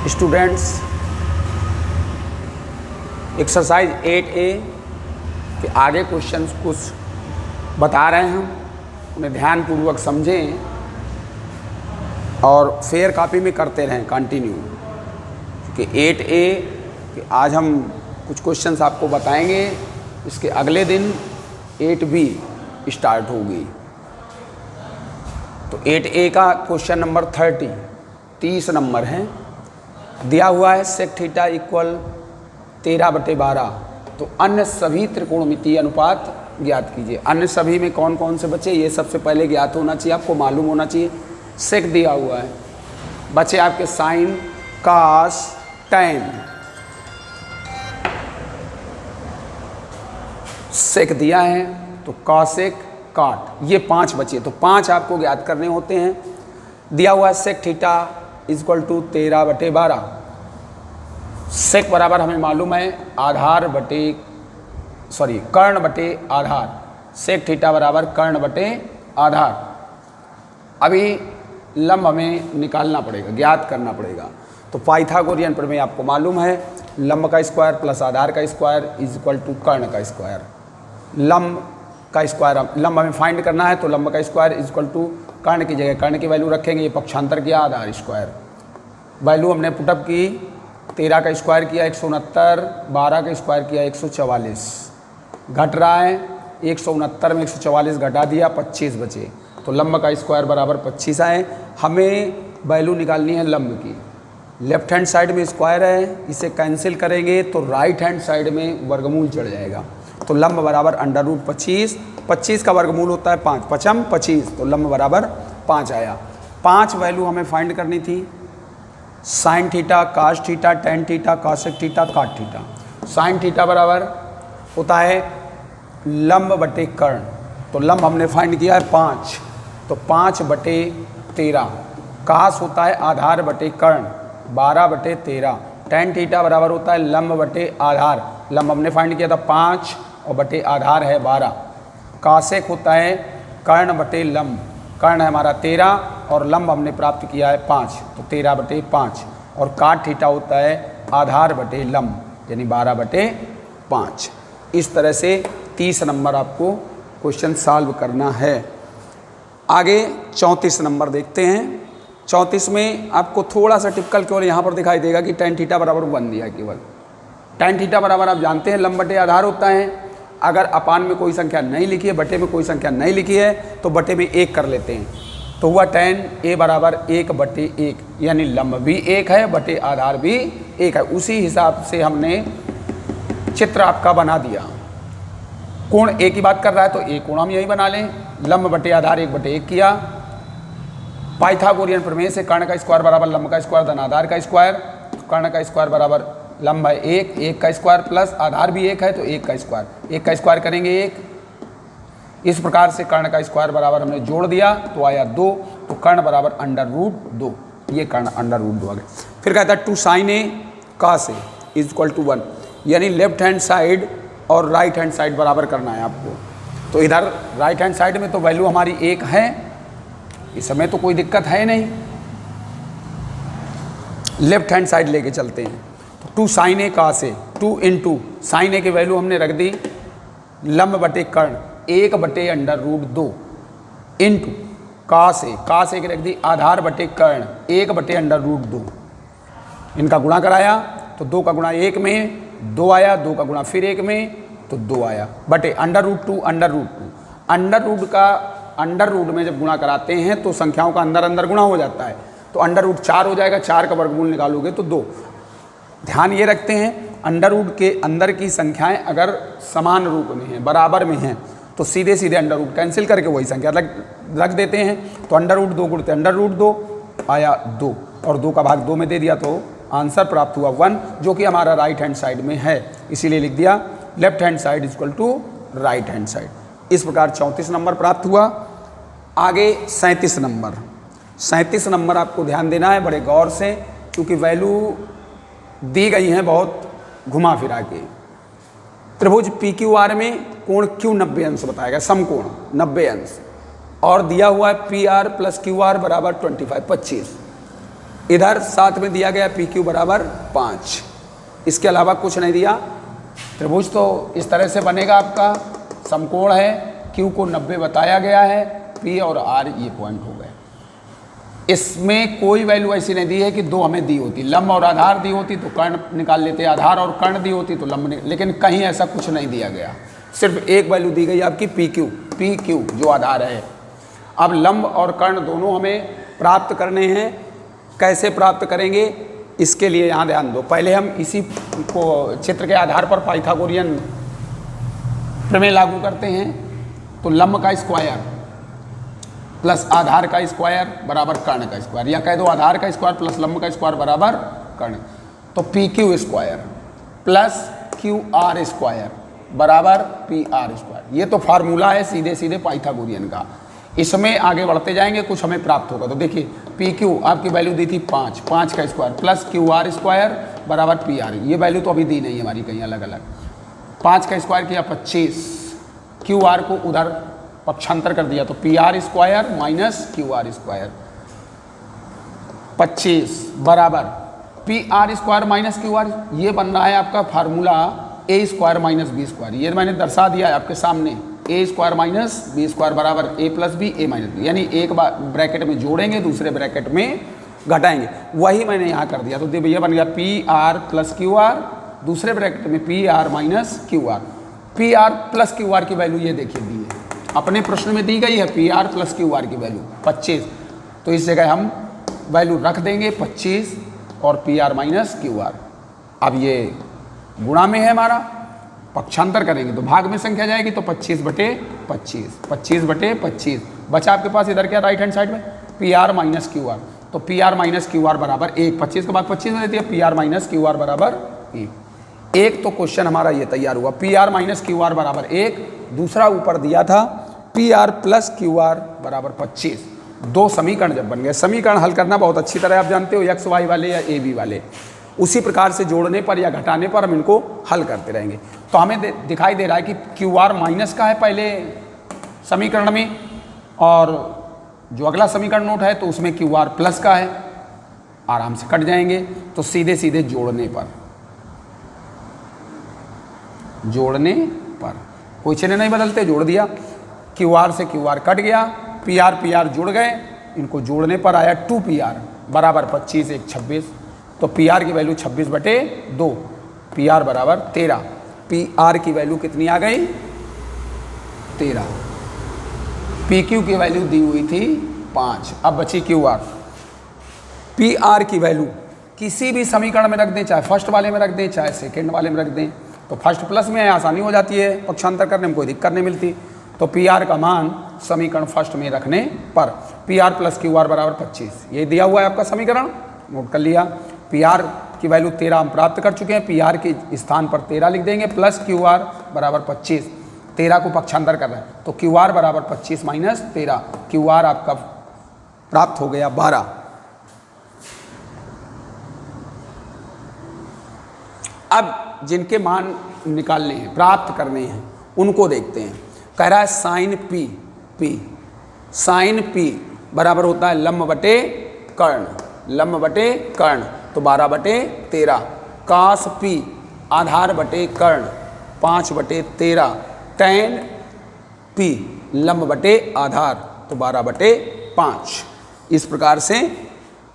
Students, exercise 8A के आगे questions कुछ बता रहे हैं, हम उन्हें ध्यानपूर्वक समझें और फेयर कॉपी में करते रहें कंटिन्यू, क्योंकि 8A के आज हम कुछ क्वेश्चंस आपको बताएंगे, इसके अगले दिन 8B स्टार्ट होगी। तो 8A का क्वेश्चन नंबर 30 नंबर है, दिया हुआ है सेक थीटा इक्वल 13/12। तो अन्य सभी त्रिकोणमितीय अनुपात ज्ञात कीजिए। अन्य सभी में कौन कौन से बचे, ये सबसे पहले ज्ञात होना चाहिए, आपको मालूम होना चाहिए। सेक दिया हुआ है, बचे आपके साइन, कास, टैन। सेक दिया है तो कॉसेक, काट, ये 5 बचे, तो 5 आपको ज्ञात करने होते हैं। दिया हुआ है सेक थीटा इक्वल टू 13/12। सेक बराबर हमें मालूम है कर्ण बटे आधार। सेक थीटा बराबर कर्ण बटे आधार। अभी लंब हमें निकालना पड़ेगा, ज्ञात करना पड़ेगा। तो पाइथागोरियन प्रमेय आपको मालूम है, लंब का स्क्वायर प्लस आधार का स्क्वायर इज इक्वल टू कर्ण का स्क्वायर। लंब का स्क्वायर, लंब हमें फाइंड करना है, तो लंब का स्क्वायर इज इक्वल टू कर्ण की जगह कर्ण की वैल्यू रखेंगे, ये पक्षांतर किया, आधार स्क्वायर। वैल्यू हमने पुटअप की, 13 का स्क्वायर किया 169, 12 का स्क्वायर किया 144। घट रहा है, 169 में 144 घटा दिया, 25 बचे। तो लंब का स्क्वायर बराबर 25 आए। हमें वैल्यू निकालनी है लंब की। लेफ्ट हैंड साइड में स्क्वायर है, इसे कैंसिल करेंगे तो राइट हैंड साइड में वर्गमूल चढ़ जाएगा। तो लंब बराबर √25, 25 का वर्गमूल होता है 5, 5 25, तो लंब बराबर 5 आया। 5 वैल्यू हमें फाइंड करनी थी, sine theta, cos theta, tan theta, cosec theta, cot theta. Sine theta बराबर होता है लंब बटे कर्ण, तो लंब हमने फाइंड किया है 5, तो 5/13। कास होता है आधार बटे कर्ण, 12/13। टेन थीटा बराबर होता है लंब बटे आधार, लंब हमने फाइंड किया था 5 और बटे आधार है 12। कासेक होता है कर्ण बटे लंब, कर्ण है हमारा 13 और लंब हमने प्राप्त किया है 5, तो 13/5। और काट थीटा होता है आधार बटे लंब, यानी 12/5। इस तरह से 30 नंबर आपको क्वेश्चन सॉल्व करना है। आगे 34 नंबर देखते हैं। 34 में आपको थोड़ा सा टिपिकल केवल यहाँ पर दिखाई देगा कि टेन थीटा बराबर 1 दिया है केवल। टेन थीटा बराबर आप जानते हैं लंब बटे आधार होता है। अगर अपान में कोई संख्या नहीं लिखी है, बटे में कोई संख्या नहीं लिखी है, तो बटे में 1 कर लेते हैं। तो हुआ tan a बराबर 1/1, यानी लंब भी 1 है, बटे आधार भी 1 है। उसी हिसाब से हमने चित्र आपका बना दिया। कोण a की बात कर रहा है तो a कोण हम यही बना लें, लंब बटे आधार 1/1 किया। पाइथागोरियन प्रमेय से कर्ण का स्क्वायर बराबर लंब का स्क्वायर धन आधार का स्क्वायर। कर्ण का स्क्वायर बराबर लंब है 1 का स्क्वायर प्लस आधार भी 1 है, तो 1 का स्क्वायर, 1 का स्क्वायर करेंगे 1। इस प्रकार से कर्ण का स्क्वायर बराबर हमने जोड़ दिया तो आया 2, तो कर्ण बराबर √2, ये कर्ण √2 आ गया। फिर कहता है 2 sin a cos a is equal to 1, यानी लेफ्ट हैंड साइड और राइट हैंड साइड बराबर करना है आपको। तो इधर राइट हैंड साइड में तो वैल्यू हमारी 1 है, इस समय तो कोई दिक्कत है नहीं। लेफ्ट हैंड साइड लेके चलते हैं, तो 2 sin a cos a, 2 × sin a की वैल्यू हमने रख दी लंब बटे कर्ण 1/√2 इंटू कास ए की रख दी आधार बटे कर्ण 1/√2। इनका गुणा कराया तो 2 का गुणा 1 में 2 आया, 2 का गुणा फिर 1 में तो 2 आया, बटे √2 अंडर रूट का अंडर रूट में जब गुणा कराते हैं तो संख्याओं का अंदर गुणा हो जाता है, तो √4 हो जाएगा, 4 का वर्गमूल निकालोगे तो 2। ध्यान ये रखते हैं अंडर रूट के अंदर की संख्याएं अगर समान रूप में हैं, बराबर में हैं, तो सीधे अंडर रूट कैंसिल करके वही संख्या रख देते हैं। तो √2 गुणते √2 आया 2, और 2 का भाग 2 में दे दिया तो आंसर प्राप्त हुआ 1, जो कि हमारा राइट हैंड साइड में है, इसीलिए लिख दिया left hand side is equal to right hand side. इस प्रकार 34 नंबर प्राप्त हुआ। आगे 37 नंबर आपको ध्यान देना है बड़े गौर से, क्योंकि वैल्यू दी गई हैं बहुत घुमा फिरा के। त्रिभुज PQR में कोण Q 90 अंश बताएगा, समकोण 90 अंश, और दिया हुआ है PR + QR बराबर 25। इधर साथ में दिया गया पी क्यू बराबर 5, इसके अलावा कुछ नहीं दिया। त्रिभुज तो इस तरह से बनेगा, आपका समकोण है, क्यू को 90 बताया गया है, पी और आर ये पॉइंट हो गए। इसमें कोई वैल्यू ऐसी नहीं दी है कि दो हमें दी होती, लंब और आधार दी होती तो कर्ण निकाल लेते, आधार और कर्ण दी होती तो लंब, लेकिन कहीं ऐसा कुछ नहीं दिया गया, सिर्फ एक वैल्यू दी गई आपकी पी क्यू जो आधार है। अब लंब और कर्ण दोनों हमें प्राप्त करने हैं, कैसे प्राप्त करेंगे इसके लिए यहाँ ध्यान दो। पहले हम इसी को चित्र के आधार पर पाइथागोरियन प्रमेय लागू करते हैं। तो लंब का स्क्वायर प्लस आधार का स्क्वायर बराबर कर्ण का स्क्वायर, या कह दो आधार का स्क्वायर प्लस लंब का स्क्वायर बराबर कर्ण। तो P Q square plus Q are square बराबर पी आर स्क्वायर, ये तो फार्मूला है सीधे सीधे पाइथागोरियन का। इसमें आगे बढ़ते जाएंगे, कुछ हमें प्राप्त होगा। तो देखिए पी क्यू आपकी वैल्यू दी थी 5, 5 का square plus Q are square बराबर पी आर, ये वैल्यू तो अभी दी नहीं है हमारी कहीं अलग अलग। 5 का स्क्वायर किया 25, क्यू आर को उधर पक्षांतर कर दिया तो P are square minus Q are square 25 बराबर P R square minus Q are, ये बन रहा है आपका फार्मूला ए स्क्वायर माइनस बी स्क्वायर। ये मैंने दर्शा दिया है आपके सामने, ए स्क्वायर माइनस बी स्क्वायर बराबर ए प्लस बी ए माइनस बी, यानी एक ब्रैकेट में जोड़ेंगे दूसरे ब्रैकेट में घटाएंगे, वही मैंने यहाँ कर दिया। तो देखिए ये बन गया P R plus Q are, दूसरे ब्रैकेट में P R minus Q are. P R plus Q are की वैल्यू ये देखिए दी है, अपने प्रश्न में दी गई है P R plus Q are की वैल्यू 25, तो इस जगह हम वैल्यू रख देंगे 25 और P R minus Q are. अब ये गुणा में है हमारा, पक्षांतर करेंगे तो भाग में संख्या जाएगी, तो 25 बटे 25, 25 बटे 25 बचा आपके पास इधर क्या राइट हैंड साइड में P R minus Q R. तो P R minus Q R बराबर 1, 25 के बाद 25 में देती है, P R minus Q R बराबर 1। तो क्वेश्चन हमारा ये तैयार हुआ, P R minus Q R बराबर 1। दूसरा ऊपर दिया था P R plus Q R बराबर 25। दो समीकरण जब बन गए, समीकरण हल करना बहुत अच्छी तरह आप जानते हो, एक्स वाई वाले या ए बी वाले, उसी प्रकार से जोड़ने पर या घटाने पर हम इनको हल करते रहेंगे। तो हमें दिखाई दे रहा है कि क्यू आर माइनस का है पहले समीकरण में, और जो अगला समीकरण नोट है तो उसमें क्यू आर प्लस का है, आराम से कट जाएंगे। तो सीधे सीधे जोड़ने पर कोई चिन्ह नहीं बदलते, जोड़ दिया, क्यू आर से क्यू आर कट गया, पी आर जुड़ गए, इनको जोड़ने पर आया 2 पी आर बराबर 25 1 26। तो पी आर की वैल्यू 26 बटे 2, पी आर बराबर 13। पी आर की वैल्यू कितनी आ गई 13। पी क्यू की वैल्यू दी हुई थी 5, अब बची क्यू आर। पी आर की वैल्यू किसी भी समीकरण में रख दें, चाहे फर्स्ट वाले में रख दें चाहे सेकेंड वाले में रख दें, तो फर्स्ट प्लस में आसानी हो जाती है, पक्षांतर करने में कोई दिक्कत नहीं मिलती। तो पी आर का मान समीकरण फर्स्ट में रखने पर P R plus Q R बराबर 25, ये दिया हुआ है आपका समीकरण, नोट कर लिया। पी आर की वैल्यू 13 हम प्राप्त कर चुके हैं, पी आर के स्थान पर 13 लिख देंगे, प्लस क्यू आर बराबर 25, 13 को पक्षांतर कर रहे हैं तो क्यू आर बराबर 25 माइनस 13, क्यू आर आपका प्राप्त हो गया 12। अब जिनके मान निकालने हैं, प्राप्त करने हैं, उनको देखते हैं। कह रहा है साइन पी साइन पी बराबर होता है लंब बटे कर्ण, लंब बटे कर्ण तो 12 बटे 13, कास पी आधार बटे कर्ण 5 बटे 13, टैन पी लंब बटे आधार तो 12 बटे 5। इस प्रकार से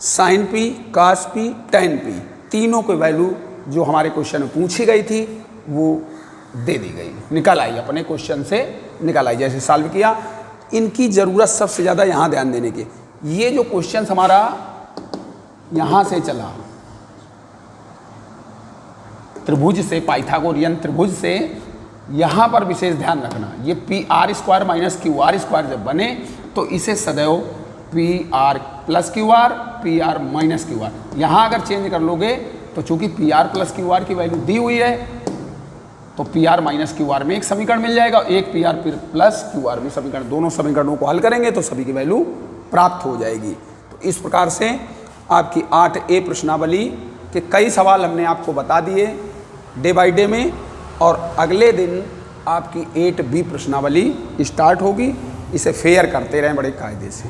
साइन पी, कास पी, टैन पी तीनों की वैल्यू जो हमारे क्वेश्चन में पूछी गई थी वो दे दी गई, निकल आई, अपने क्वेश्चन से निकल आई, जैसे सॉल्व किया। इनकी ज़रूरत सबसे ज़्यादा यहाँ ध्यान देने की, ये जो क्वेश्चन हमारा यहाँ से चला त्रिभुज से, पाइथागोरियन त्रिभुज से, यहाँ पर विशेष ध्यान रखना, ये P R square minus Q are square जब बने तो इसे सदैव P R plus Q are, P R minus Q are, यहाँ अगर चेंज कर लोगे तो चूंकि P R plus Q are की वैल्यू दी हुई है तो P R minus Q are में एक समीकरण मिल जाएगा, एक P R plus Q are में समीकरण, दोनों समीकरणों को हल करेंगे तो सभी की वैल्यू प्राप्त हो जाएगी। तो इस प्रकार से आपकी 8A प्रश्नावली के कई सवाल हमने आपको बता दिए डे बाय डे में, और अगले दिन आपकी 8B प्रश्नावली स्टार्ट होगी। इसे फेयर करते रहें बड़े कायदे से।